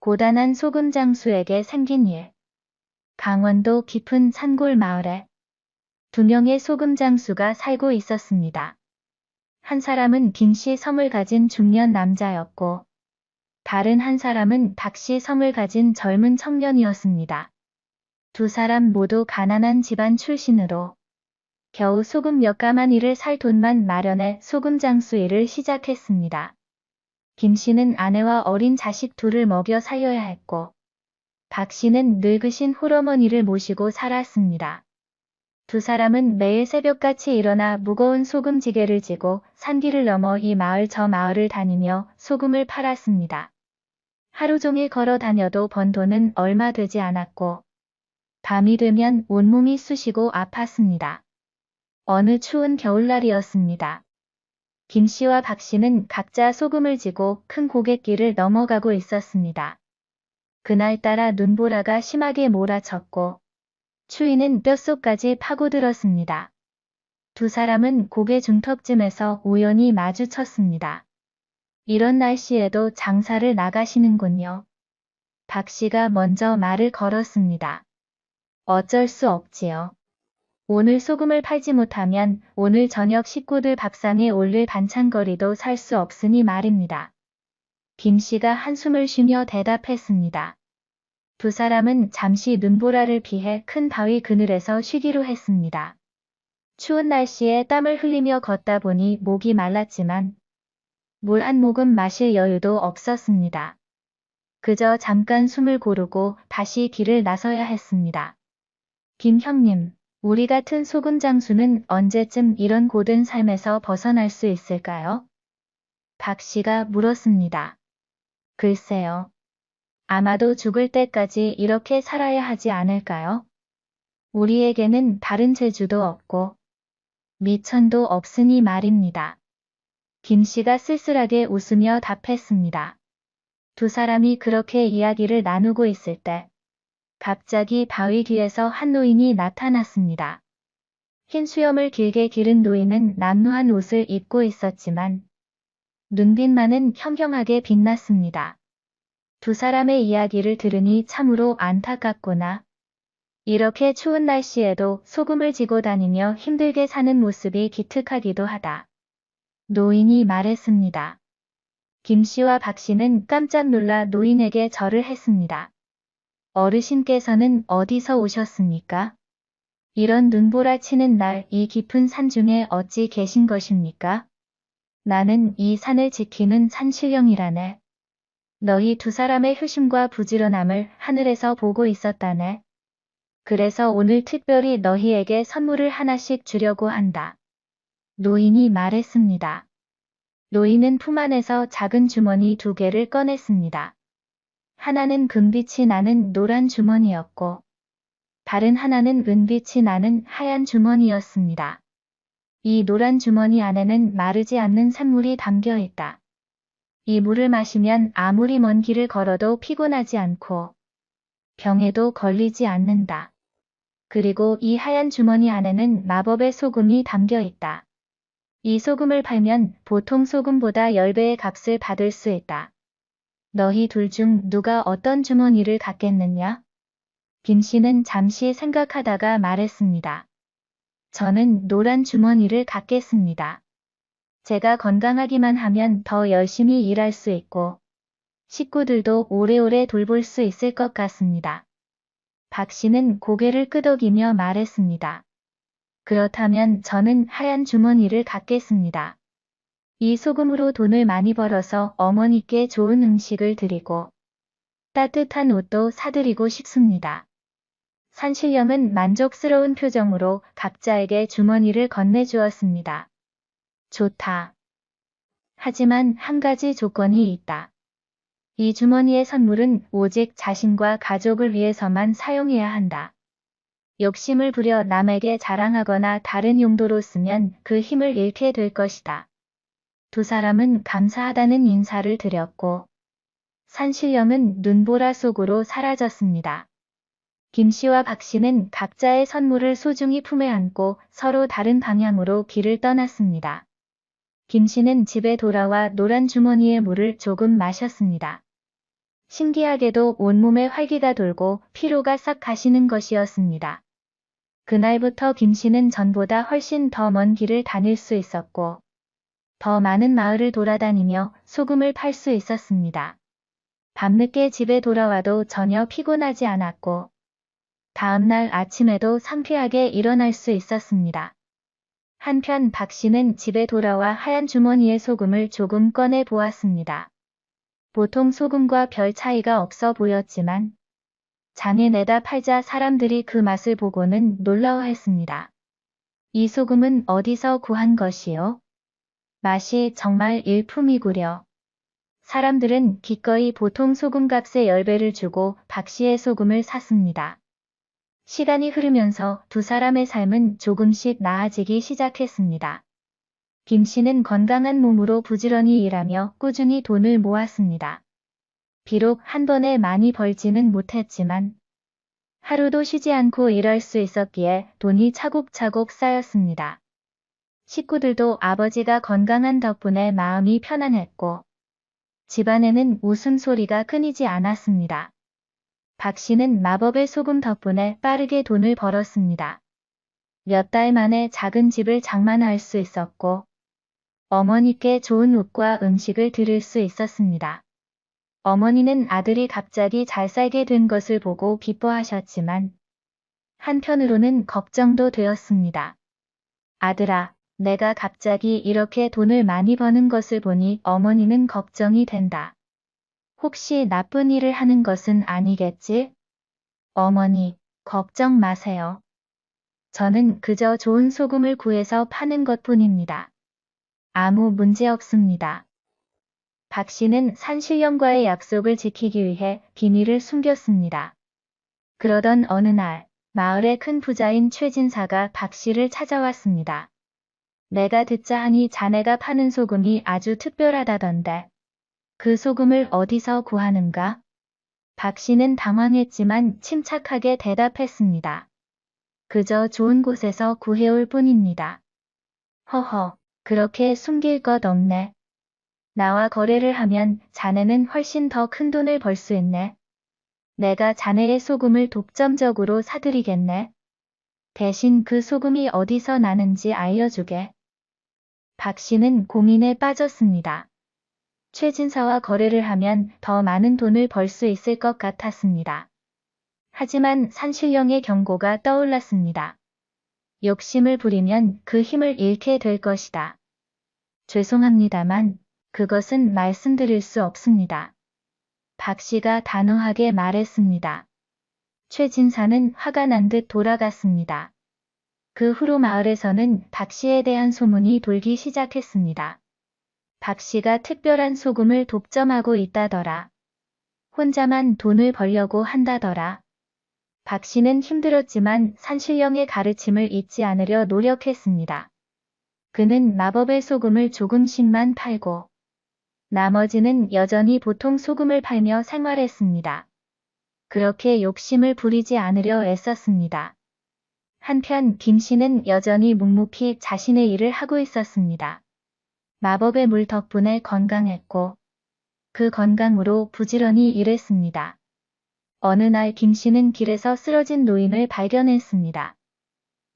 고단한 소금 장수에게 생긴 일. 강원도 깊은 산골 마을에 두 명의 소금 장수가 살고 있었습니다. 한 사람은 김씨 성을 가진 중년 남자였고 다른 한 사람은 박씨 성을 가진 젊은 청년이었습니다. 두 사람 모두 가난한 집안 출신으로 겨우 소금 몇 가마니를 살 돈만 마련해 소금 장수 일을 시작했습니다. 김씨는 아내와 어린 자식 둘을 먹여 살려야 했고 박씨는 늙으신 홀어머니를 모시고 살았습니다. 두 사람은 매일 새벽같이 일어나 무거운 소금지게를 지고 산길을 넘어 이 마을 저 마을을 다니며 소금을 팔았습니다. 하루 종일 걸어 다녀도 번 돈은 얼마 되지 않았고 밤이 되면 온몸이 쑤시고 아팠습니다. 어느 추운 겨울날이었습니다. 김씨와 박씨는 각자 소금을 지고 큰 고갯길을 넘어가고 있었습니다. 그날따라 눈보라가 심하게 몰아쳤고 추위는 뼛속까지 파고들었습니다. 두 사람은 고개 중턱쯤에서 우연히 마주쳤습니다. 이런 날씨에도 장사를 나가시는군요. 박씨가 먼저 말을 걸었습니다. 어쩔 수 없지요. 오늘 소금을 팔지 못하면 오늘 저녁 식구들 밥상에 올릴 반찬거리도 살 수 없으니 말입니다. 김씨가 한숨을 쉬며 대답했습니다. 두 사람은 잠시 눈보라를 피해 큰 바위 그늘에서 쉬기로 했습니다. 추운 날씨에 땀을 흘리며 걷다 보니 목이 말랐지만 물 한 모금 마실 여유도 없었습니다. 그저 잠깐 숨을 고르고 다시 길을 나서야 했습니다. 김 형님, 우리 같은 소금 장수는 언제쯤 이런 고된 삶에서 벗어날 수 있을까요? 박씨가 물었습니다. 글쎄요. 아마도 죽을 때까지 이렇게 살아야 하지 않을까요? 우리에게는 다른 재주도 없고 미천도 없으니 말입니다. 김씨가 쓸쓸하게 웃으며 답했습니다. 두 사람이 그렇게 이야기를 나누고 있을 때 갑자기 바위 뒤에서 한 노인이 나타났습니다. 흰 수염을 길게 기른 노인은 남루한 옷을 입고 있었지만 눈빛만은 현경하게 빛났습니다. 두 사람의 이야기를 들으니 참으로 안타깝구나. 이렇게 추운 날씨에도 소금을 지고 다니며 힘들게 사는 모습이 기특하기도 하다. 노인이 말했습니다. 김씨와 박씨는 깜짝 놀라 노인에게 절을 했습니다. 어르신께서는 어디서 오셨습니까? 이런 눈보라 치는 날 이 깊은 산중에 어찌 계신 것입니까? 나는 이 산을 지키는 산신령이라네. 너희 두 사람의 효심과 부지런함을 하늘에서 보고 있었다네. 그래서 오늘 특별히 너희에게 선물을 하나씩 주려고 한다. 노인이 말했습니다. 노인은 품 안에서 작은 주머니 두 개를 꺼냈습니다. 하나는 금빛이 나는 노란 주머니였고 다른 하나는 은빛이 나는 하얀 주머니였습니다. 이 노란 주머니 안에는 마르지 않는 샘물이 담겨 있다. 이 물을 마시면 아무리 먼 길을 걸어도 피곤하지 않고 병에도 걸리지 않는다. 그리고 이 하얀 주머니 안에는 마법의 소금이 담겨 있다. 이 소금을 팔면 보통 소금보다 10배의 값을 받을 수 있다. 너희 둘 중 누가 어떤 주머니를 갖겠느냐? 김씨는 잠시 생각하다가 말했습니다. 저는 노란 주머니를 갖겠습니다. 제가 건강하기만 하면 더 열심히 일할 수 있고 식구들도 오래오래 돌볼 수 있을 것 같습니다. 박씨는 고개를 끄덕이며 말했습니다. 그렇다면 저는 하얀 주머니를 갖겠습니다. 이 소금으로 돈을 많이 벌어서 어머니께 좋은 음식을 드리고 따뜻한 옷도 사드리고 싶습니다. 산신령은 만족스러운 표정으로 각자에게 주머니를 건네주었습니다. 좋다. 하지만 한 가지 조건이 있다. 이 주머니의 선물은 오직 자신과 가족을 위해서만 사용해야 한다. 욕심을 부려 남에게 자랑하거나 다른 용도로 쓰면 그 힘을 잃게 될 것이다. 두 사람은 감사하다는 인사를 드렸고 산신령은 눈보라 속으로 사라졌습니다. 김씨와 박씨는 각자의 선물을 소중히 품에 안고 서로 다른 방향으로 길을 떠났습니다. 김씨는 집에 돌아와 노란 주머니의 물을 조금 마셨습니다. 신기하게도 온몸에 활기가 돌고 피로가 싹 가시는 것이었습니다. 그날부터 김씨는 전보다 훨씬 더 먼 길을 다닐 수 있었고 더 많은 마을을 돌아다니며 소금을 팔 수 있었습니다. 밤늦게 집에 돌아와도 전혀 피곤하지 않았고 다음날 아침에도 상쾌하게 일어날 수 있었습니다. 한편 박씨는 집에 돌아와 하얀 주머니에 소금을 조금 꺼내 보았습니다. 보통 소금과 별 차이가 없어 보였지만 장에 내다 팔자 사람들이 그 맛을 보고는 놀라워했습니다. 이 소금은 어디서 구한 것이요? 맛이 정말 일품이구려. 사람들은 기꺼이 보통 소금값의 10배를 주고 박씨의 소금을 샀습니다. 시간이 흐르면서 두 사람의 삶은 조금씩 나아지기 시작했습니다. 김씨는 건강한 몸으로 부지런히 일하며 꾸준히 돈을 모았습니다. 비록 한 번에 많이 벌지는 못했지만 하루도 쉬지 않고 일할 수 있었기에 돈이 차곡차곡 쌓였습니다. 식구들도 아버지가 건강한 덕분에 마음이 편안했고 집안에는 웃음소리가 끊이지 않았습니다. 박씨는 마법의 소금 덕분에 빠르게 돈을 벌었습니다. 몇 달 만에 작은 집을 장만할 수 있었고 어머니께 좋은 옷과 음식을 드릴 수 있었습니다. 어머니는 아들이 갑자기 잘 살게 된 것을 보고 기뻐하셨지만 한편으로는 걱정도 되었습니다. 아들아, 내가 갑자기 이렇게 돈을 많이 버는 것을 보니 어머니는 걱정이 된다. 혹시 나쁜 일을 하는 것은 아니겠지? 어머니, 걱정 마세요. 저는 그저 좋은 소금을 구해서 파는 것뿐입니다. 아무 문제 없습니다. 박씨는 산신령과의 약속을 지키기 위해 비밀을 숨겼습니다. 그러던 어느 날, 마을의 큰 부자인 최진사가 박씨를 찾아왔습니다. 내가 듣자 하니 자네가 파는 소금이 아주 특별하다던데. 그 소금을 어디서 구하는가? 박씨는 당황했지만 침착하게 대답했습니다. 그저 좋은 곳에서 구해올 뿐입니다. 허허, 그렇게 숨길 것 없네. 나와 거래를 하면 자네는 훨씬 더 큰 돈을 벌 수 있네. 내가 자네의 소금을 독점적으로 사들이겠네. 대신 그 소금이 어디서 나는지 알려주게. 박씨는 고민에 빠졌습니다. 최진사와 거래를 하면 더 많은 돈을 벌 수 있을 것 같았습니다. 하지만 산신령의 경고가 떠올랐습니다. 욕심을 부리면 그 힘을 잃게 될 것이다. 죄송합니다만 그것은 말씀드릴 수 없습니다. 박씨가 단호하게 말했습니다. 최진사는 화가 난 듯 돌아갔습니다. 그 후로 마을에서는 박씨에 대한 소문이 돌기 시작했습니다. 박씨가 특별한 소금을 독점하고 있다더라. 혼자만 돈을 벌려고 한다더라. 박씨는 힘들었지만 산신령의 가르침을 잊지 않으려 노력했습니다. 그는 마법의 소금을 조금씩만 팔고 나머지는 여전히 보통 소금을 팔며 생활했습니다. 그렇게 욕심을 부리지 않으려 애썼습니다. 한편 김씨는 여전히 묵묵히 자신의 일을 하고 있었습니다. 마법의 물 덕분에 건강했고 그 건강으로 부지런히 일했습니다. 어느 날 김씨는 길에서 쓰러진 노인을 발견했습니다.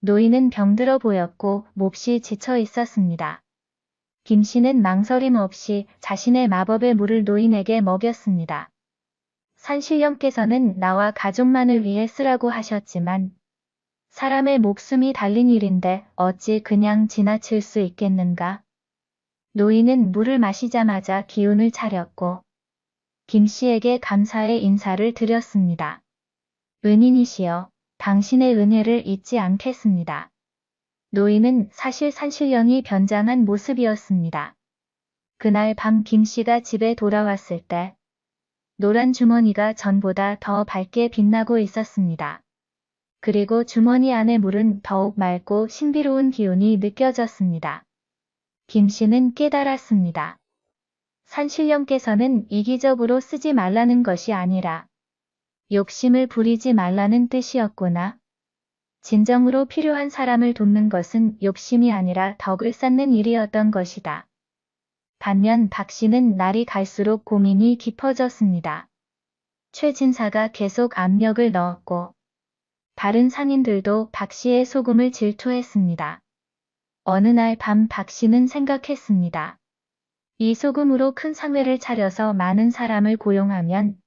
노인은 병들어 보였고 몹시 지쳐 있었습니다. 김씨는 망설임 없이 자신의 마법의 물을 노인에게 먹였습니다. 산신령께서는 나와 가족만을 위해 쓰라고 하셨지만 사람의 목숨이 달린 일인데 어찌 그냥 지나칠 수 있겠는가? 노인은 물을 마시자마자 기운을 차렸고 김씨에게 감사의 인사를 드렸습니다. 은인이시여, 당신의 은혜를 잊지 않겠습니다. 노인은 사실 산신령이 변장한 모습이었습니다. 그날 밤 김씨가 집에 돌아왔을 때 노란 주머니가 전보다 더 밝게 빛나고 있었습니다. 그리고 주머니 안의 물은 더욱 맑고 신비로운 기운이 느껴졌습니다. 김씨는 깨달았습니다. 산신령께서는 이기적으로 쓰지 말라는 것이 아니라 욕심을 부리지 말라는 뜻이었구나. 진정으로 필요한 사람을 돕는 것은 욕심이 아니라 덕을 쌓는 일이었던 것이다. 반면 박씨는 날이 갈수록 고민이 깊어졌습니다. 최 진사가 계속 압력을 넣었고 다른 상인들도 박 씨의 소금을 질투했습니다. 어느 날 밤 박 씨는 생각했습니다. 이 소금으로 큰 상회를 차려서 많은 사람을 고용하면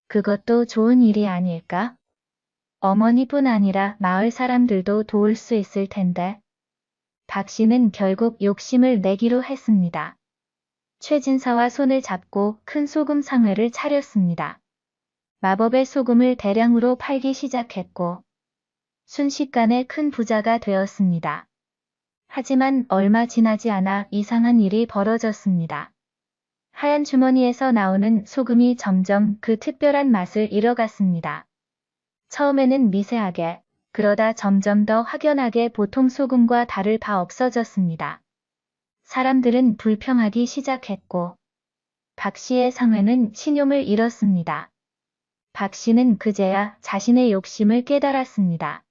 그것도 좋은 일이 아닐까? 어머니뿐 아니라 마을 사람들도 도울 수 있을 텐데. 박 씨는 결국 욕심을 내기로 했습니다. 최진사와 손을 잡고 큰 소금 상회를 차렸습니다. 마법의 소금을 대량으로 팔기 시작했고 순식간에 큰 부자가 되었습니다. 하지만 얼마 지나지 않아 이상한 일이 벌어졌습니다. 하얀 주머니에서 나오는 소금이 점점 그 특별한 맛을 잃어갔습니다. 처음에는 미세하게, 그러다 점점 더 확연하게 보통 소금과 다를 바 없어졌습니다. 사람들은 불평하기 시작했고 박 씨의 상회는 신용을 잃었습니다. 박 씨는 그제야 자신의 욕심을 깨달았습니다.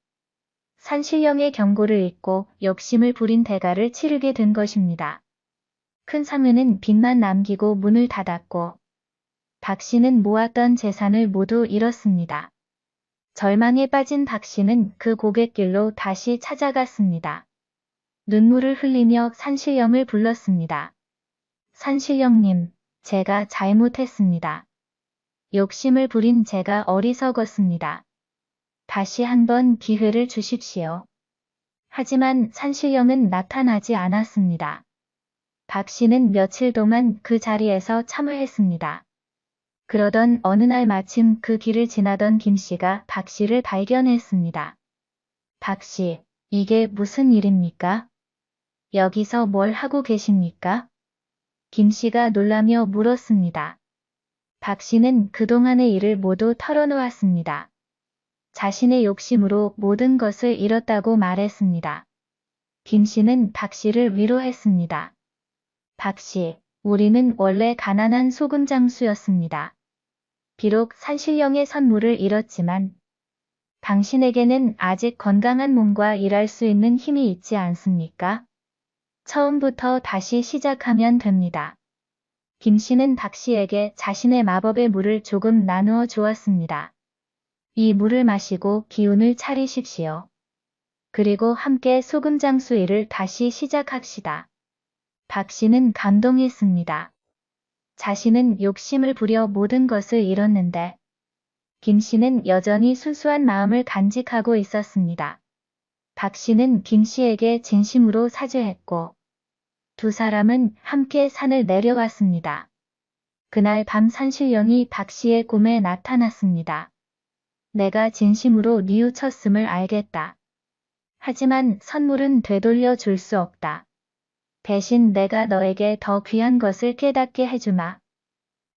산신령의 경고를 잊고 욕심을 부린 대가를 치르게 된 것입니다. 큰 상회는 빚만 남기고 문을 닫았고 박 씨는 모았던 재산을 모두 잃었습니다. 절망에 빠진 박 씨는 그 고갯길로 다시 찾아갔습니다. 눈물을 흘리며 산신령을 불렀습니다. 산신령님, 제가 잘못했습니다. 욕심을 부린 제가 어리석었습니다. 다시 한번 기회를 주십시오. 하지만 산신령은 나타나지 않았습니다. 박 씨는 며칠 동안 그 자리에서 참을했습니다. 그러던 어느 날 마침 그 길을 지나던 김 씨가 박 씨를 발견했습니다. 박 씨, 이게 무슨 일입니까? 여기서 뭘 하고 계십니까? 김 씨가 놀라며 물었습니다. 박 씨는 그동안의 일을 모두 털어놓았습니다. 자신의 욕심으로 모든 것을 잃었다고 말했습니다. 김 씨는 박 씨를 위로했습니다. 박 씨, 우리는 원래 가난한 소금 장수였습니다. 비록 산신령의 선물을 잃었지만 당신에게는 아직 건강한 몸과 일할 수 있는 힘이 있지 않습니까? 처음부터 다시 시작하면 됩니다. 김 씨는 박 씨에게 자신의 마법의 물을 조금 나누어 주었습니다. 이 물을 마시고 기운을 차리십시오. 그리고 함께 소금 장수 일을 다시 시작합시다. 박 씨는 감동했습니다. 자신은 욕심을 부려 모든 것을 잃었는데 김 씨는 여전히 순수한 마음을 간직하고 있었습니다. 박 씨는 김 씨에게 진심으로 사죄했고 두 사람은 함께 산을 내려왔습니다. 그날 밤 산신령이 박 씨의 꿈에 나타났습니다. 내가 진심으로 뉘우쳤음을 알겠다. 하지만 선물은 되돌려 줄 수 없다. 대신 내가 너에게 더 귀한 것을 깨닫게 해주마.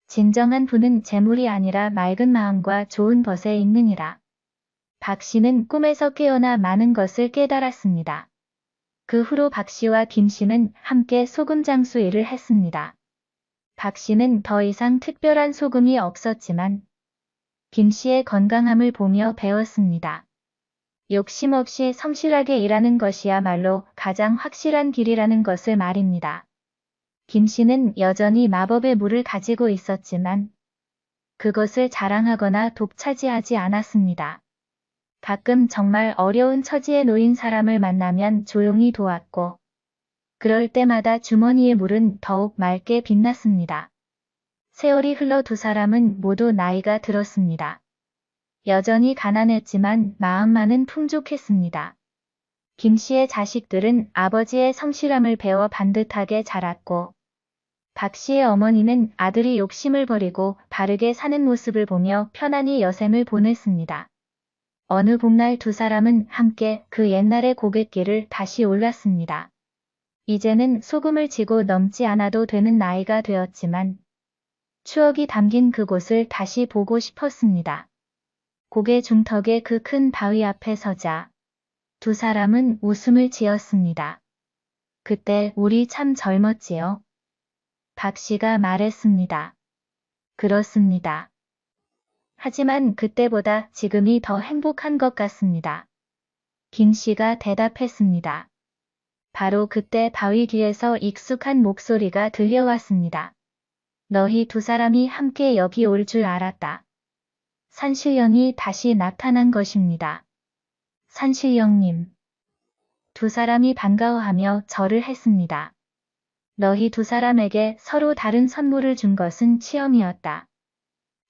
진정한 부는 재물이 아니라 맑은 마음과 좋은 벗에 있느니라. 박 씨는 꿈에서 깨어나 많은 것을 깨달았습니다. 그 후로 박 씨와 김 씨는 함께 소금 장수 일을 했습니다. 박 씨는 더 이상 특별한 소금이 없었지만 김 씨의 건강함을 보며 배웠습니다. 욕심 없이 성실하게 일하는 것이야말로 가장 확실한 길이라는 것을 말입니다. 김 씨는 여전히 마법의 물을 가지고 있었지만 그것을 자랑하거나 독차지하지 않았습니다. 가끔 정말 어려운 처지에 놓인 사람을 만나면 조용히 도왔고 그럴 때마다 주머니의 물은 더욱 맑게 빛났습니다. 세월이 흘러 두 사람은 모두 나이가 들었습니다. 여전히 가난했지만 마음만은 풍족했습니다. 김 씨의 자식들은 아버지의 성실함을 배워 반듯하게 자랐고 박 씨의 어머니는 아들이 욕심을 버리고 바르게 사는 모습을 보며 편안히 여생을 보냈습니다. 어느 봄날 두 사람은 함께 그 옛날의 고갯길을 다시 올랐습니다. 이제는 소금을 지고 넘지 않아도 되는 나이가 되었지만 추억이 담긴 그곳을 다시 보고 싶었습니다. 고개 중턱의 그 큰 바위 앞에 서자 두 사람은 웃음을 지었습니다. 그때 우리 참 젊었지요. 박 씨가 말했습니다. 그렇습니다. 하지만 그때보다 지금이 더 행복한 것 같습니다. 김 씨가 대답했습니다. 바로 그때 바위 뒤에서 익숙한 목소리가 들려왔습니다. 너희 두 사람이 함께 여기 올 줄 알았다. 산신령이 다시 나타난 것입니다. 산신령님. 두 사람이 반가워하며 절을 했습니다. 너희 두 사람에게 서로 다른 선물을 준 것은 시험이었다.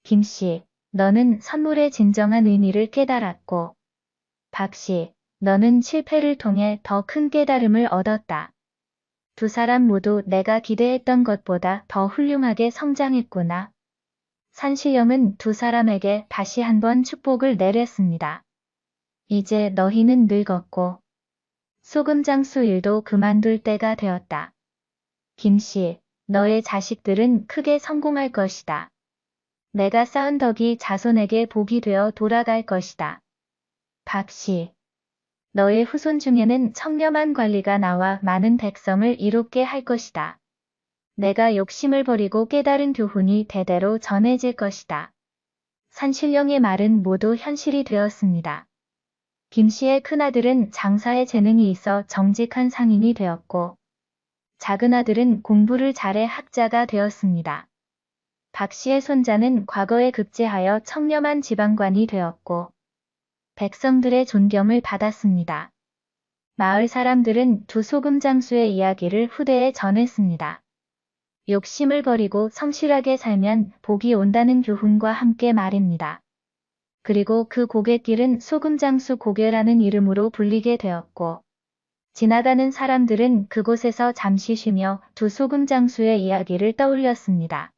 김씨, 너는 선물의 진정한 의미를 깨달았고, 박씨, 너는 실패를 통해 더 큰 깨달음을 얻었다. 두 사람 모두 내가 기대했던 것보다 더 훌륭하게 성장했구나. 산신령은 두 사람에게 다시 한번 축복을 내렸습니다. 이제 너희는 늙었고 소금장수 일도 그만둘 때가 되었다. 김씨, 너의 자식들은 크게 성공할 것이다. 내가 쌓은 덕이 자손에게 복이 되어 돌아갈 것이다. 박씨, 너의 후손 중에는 청렴한 관리가 나와 많은 백성을 이롭게 할 것이다. 내가 욕심을 버리고 깨달은 교훈이 대대로 전해질 것이다. 산신령의 말은 모두 현실이 되었습니다. 김씨의 큰아들은 장사에 재능이 있어 정직한 상인이 되었고, 작은 아들은 공부를 잘해 학자가 되었습니다. 박씨의 손자는 과거에 급제하여 청렴한 지방관이 되었고, 백성들의 존경을 받았습니다. 마을 사람들은 두 소금장수의 이야기를 후대에 전했습니다. 욕심을 버리고 성실하게 살면 복이 온다는 교훈과 함께 말입니다. 그리고 그 고갯길은 소금장수 고개라는 이름으로 불리게 되었고, 지나가는 사람들은 그곳에서 잠시 쉬며 두 소금장수의 이야기를 떠올렸습니다.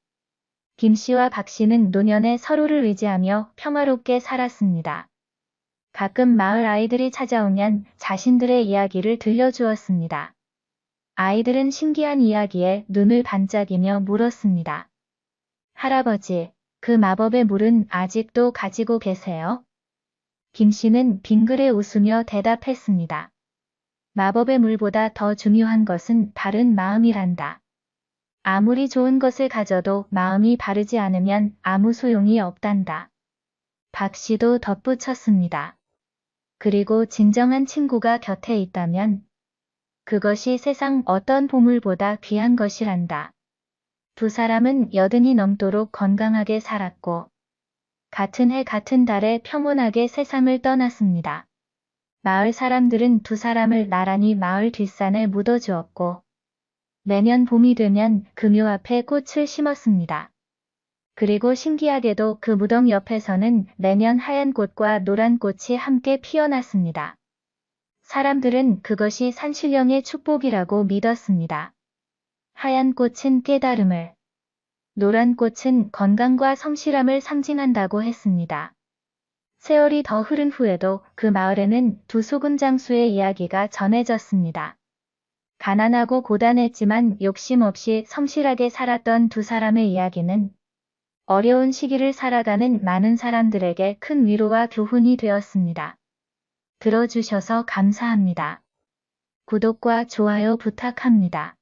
김씨와 박씨는 노년에 서로를 의지하며 평화롭게 살았습니다. 가끔 마을 아이들이 찾아오면 자신들의 이야기를 들려주었습니다. 아이들은 신기한 이야기에 눈을 반짝이며 물었습니다. 할아버지, 그 마법의 물은 아직도 가지고 계세요? 김씨는 빙그레 웃으며 대답했습니다. 마법의 물보다 더 중요한 것은 바른 마음이란다. 아무리 좋은 것을 가져도 마음이 바르지 않으면 아무 소용이 없단다. 박씨도 덧붙였습니다. 그리고 진정한 친구가 곁에 있다면 그것이 세상 어떤 보물보다 귀한 것이란다. 두 사람은 80이 넘도록 건강하게 살았고 같은 해 같은 달에 평온하게 세상을 떠났습니다. 마을 사람들은 두 사람을 나란히 마을 뒷산에 묻어주었고 매년 봄이 되면 그 묘 앞에 꽃을 심었습니다. 그리고 신기하게도 그 무덤 옆에서는 매년 하얀 꽃과 노란 꽃이 함께 피어났습니다. 사람들은 그것이 산신령의 축복이라고 믿었습니다. 하얀 꽃은 깨달음을, 노란 꽃은 건강과 성실함을 상징한다고 했습니다. 세월이 더 흐른 후에도 그 마을에는 두 소금장수의 이야기가 전해졌습니다. 가난하고 고단했지만 욕심 없이 성실하게 살았던 두 사람의 이야기는 어려운 시기를 살아가는 많은 사람들에게 큰 위로와 교훈이 되었습니다. 들어주셔서 감사합니다. 구독과 좋아요 부탁합니다.